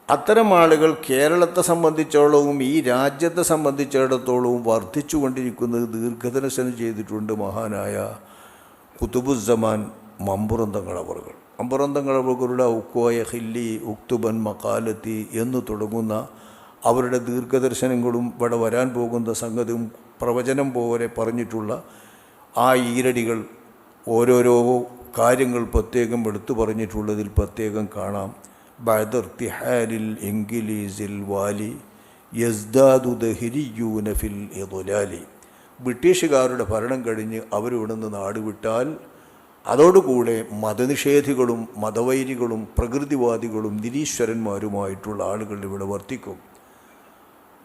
അത്തരം ആളുകൾ കേരളത്തെ സംബന്ധിച്ചിടത്തോളവും ഈ രാജ്യത്തെ സംബന്ധിച്ചിടത്തോളവും വർദ്ധിച്ചു കൊണ്ടിരിക്കുന്നത് ദീർഘദർശനം ചെയ്തിട്ടുണ്ട് മഹാനായ കുതുബുസ്സമാൻ മമ്പുറന്തങ്ങളവറുകൾ. മമ്പുറന്തങ്ങളവറുകളുടെ ഔക്കോയ ഹില്ലി ഉക്തുബൻ മക്കാലത്തി എന്ന് തുടങ്ങുന്ന അവരുടെ ദീർഘദർശനങ്ങളും ഇവിടെ വരാൻ പോകുന്ന സംഗതിയും പ്രവചനം പോലെ പറഞ്ഞിട്ടുള്ള ആ ഈരടികൾ ഓരോരോ കാര്യങ്ങൾ പ്രത്യേകം എടുത്തു പറഞ്ഞിട്ടുള്ളതിൽ പ്രത്യേകം കാണാം. ബഅദർത്തിഹാലിൽ ഇംഗ്ലീസിൽ വാലി യസ്ദാദു ദഹിരിയൂന ഫിൽ ഇദ്ലാലി. ബ്രിട്ടീഷുകാരുടെ ഭരണം കഴിഞ്ഞ് അവരിവിടുന്ന് നാട് വിട്ടാൽ അതോടുകൂടെ മതനിഷേധികളും മതവൈരികളും പ്രകൃതിവാദികളും നിരീശ്വരന്മാരുമായിട്ടുള്ള ആളുകൾ ഇവിടെ വർത്തിക്കും.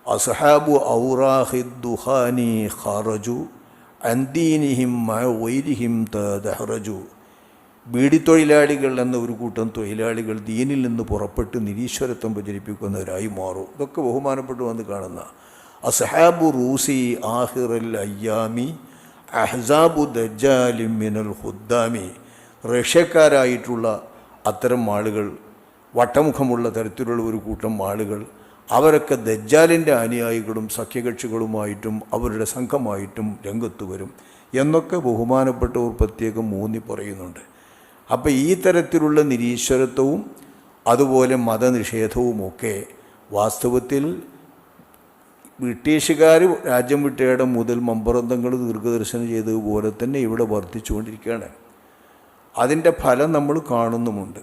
അസ്ഹാബു ഔറാഹിദ്ദുഹാനി ഖാറജു അൻദീനിഹിം മഅവൈരിഹിം തദഹറജു. ബീഡിത്തൊഴിലാളികൾ എന്ന ഒരു കൂട്ടം തൊഴിലാളികൾ ദീനിൽ നിന്ന് പുറപ്പെട്ട് നിരീശ്വരത്വം പ്രചരിപ്പിക്കുന്നവരായി മാറും. ഇതൊക്കെ ബഹുമാനപ്പെട്ടു വന്ന് കാണുന്ന അസ്ഹാബു റൂസി ആഹിറൽ അയ്യാമി അഹ്സാബു ദജ്ജാലിം മിനൽ ഖുദ്ദാമി. റഷ്യക്കാരായിട്ടുള്ള അത്തരം ആളുകൾ, വട്ടമുഖമുള്ള തരത്തിലുള്ള ഒരു കൂട്ടം ആളുകൾ, അവരൊക്കെ ദജ്ജാലിൻ്റെ അനുയായികളും സഖ്യകക്ഷികളുമായിട്ടും അവരുടെ സംഘമായിട്ടും രംഗത്ത് വരും എന്നൊക്കെ ബഹുമാനപ്പെട്ടവർ പ്രത്യേകം ഊന്നി പറയുന്നുണ്ട്. അപ്പോൾ ഈ തരത്തിലുള്ള നിരീശ്വരത്വവും അതുപോലെ മതനിഷേധവുമൊക്കെ വാസ്തവത്തിൽ ബ്രിട്ടീഷുകാർ രാജ്യം വിട്ടയിടം മുതൽ മമ്പറന്തങ്ങൾ ദീർഘദർശനം ചെയ്തതുപോലെ തന്നെ ഇവിടെ വർദ്ധിച്ചുകൊണ്ടിരിക്കുകയാണ്. അതിൻ്റെ ഫലം നമ്മൾ കാണുന്നുമുണ്ട്.